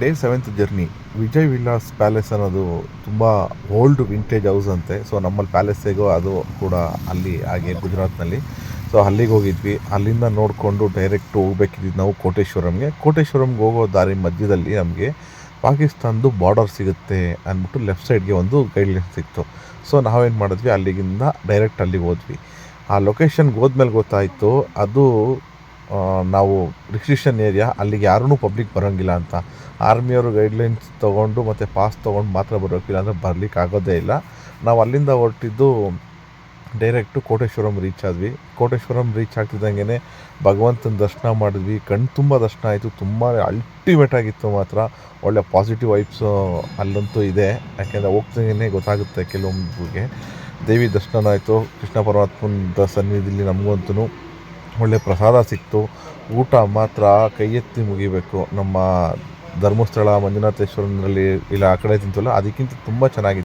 Day 7th journey Vijay Vilas palace ಅನ್ನೋದು ತುಂಬ old vintage house ಅಂತೆ. ಸೊ ನಮ್ಮಲ್ಲಿ ಪ್ಯಾಲೇಸ್ ಹೇಗೋ ಅದು ಕೂಡ ಅಲ್ಲಿ ಹಾಗೆ ಗುಜರಾತ್ನಲ್ಲಿ. ಸೊ ಅಲ್ಲಿಗೆ ಹೋಗಿದ್ವಿ. ಅಲ್ಲಿಂದ ನೋಡಿಕೊಂಡು ಡೈರೆಕ್ಟ್ ಹೋಗ್ಬೇಕಿದ್ದು ನಾವು ಕೋಟೇಶ್ವರಂಗೆ ಹೋಗೋ ದಾರಿ ಮಧ್ಯದಲ್ಲಿ ನಮಗೆ ಪಾಕಿಸ್ತಾನದ್ದು ಬಾರ್ಡರ್ ಸಿಗುತ್ತೆ ಅಂದ್ಬಿಟ್ಟು ಲೆಫ್ಟ್ ಸೈಡ್ಗೆ ಒಂದು ಗೈಡ್ಲೈನ್ ಸಿಕ್ತು. ಸೊ ನಾವೇನು ಮಾಡಿದ್ವಿ, ಅಲ್ಲಿಗಿಂದ ಡೈರೆಕ್ಟ್ ಅಲ್ಲಿಗೆ ಹೋದ್ವಿ. ಆ ಲೊಕೇಶನ್ಗೆ ಹೋದ್ಮೇಲೆ ಗೊತ್ತಾಯಿತು ಅದು ನಾವು ರಿಸ್ಟ್ರಿಕ್ಷನ್ ಏರಿಯಾ, ಅಲ್ಲಿಗೆ ಯಾರೂ ಪಬ್ಲಿಕ್ ಬರೋಂಗಿಲ್ಲ ಅಂತ. ಆರ್ಮಿಯವರು ಗೈಡ್ಲೈನ್ಸ್ ತೊಗೊಂಡು ಮತ್ತು ಪಾಸ್ ತೊಗೊಂಡು ಮಾತ್ರ ಬರೋಕ್ಕಿಲ್ಲ ಅಂದರೆ ಬರಲಿಕ್ಕೆ ಆಗೋದೇ ಇಲ್ಲ. ನಾವು ಅಲ್ಲಿಂದ ಹೊರಟಿದ್ದು ಡೈರೆಕ್ಟು ಕೋಟೇಶ್ವರಂ ರೀಚ್ ಆದ್ವಿ. ಕೋಟೇಶ್ವರಂ ರೀಚ್ ಆಗ್ತಿದ್ದಂಗೆ ಭಗವಂತನ ದರ್ಶನ ಮಾಡಿದ್ವಿ. ಕಣ್ಣು ತುಂಬ ದರ್ಶನ ಆಯಿತು. ತುಂಬಾ ಅಲ್ಟಿಮೇಟ್ ಆಗಿತ್ತು ಮಾತ್ರ. ಒಳ್ಳೆ ಪಾಸಿಟಿವ್ ವೈಬ್ಸು ಅಲ್ಲಂತೂ ಇದೆ. ಯಾಕೆಂದರೆ ಹೋಗ್ತಿದ್ದಂಗೆ ಗೊತ್ತಾಗುತ್ತೆ ಕೆಲವೊಬ್ಬರಿಗೆ. ದೇವಿ ದರ್ಶನ ಆಯಿತು. ಕೃಷ್ಣ ಪರಮಾತ್ಮನ ಸನ್ನಿಧಿಲಿ ನಮಗಂತೂ ಒಳ್ಳೆ ಪ್ರಸಾದ ಸಿಕ್ತು. ಊಟ ಮಾತ್ರ ಕೈ ಎತ್ತಿ ಮುಗಿಬೇಕು. ನಮ್ಮ ಧರ್ಮಸ್ಥಳ ಮಂಜುನಾಥೇಶ್ವರನಲ್ಲಿ ಇಲ್ಲ ಆ ಕಡೆ ತಿಂತಲ್ಲ, ಅದಕ್ಕಿಂತ ತುಂಬ ಚೆನ್ನಾಗಿತ್ತು.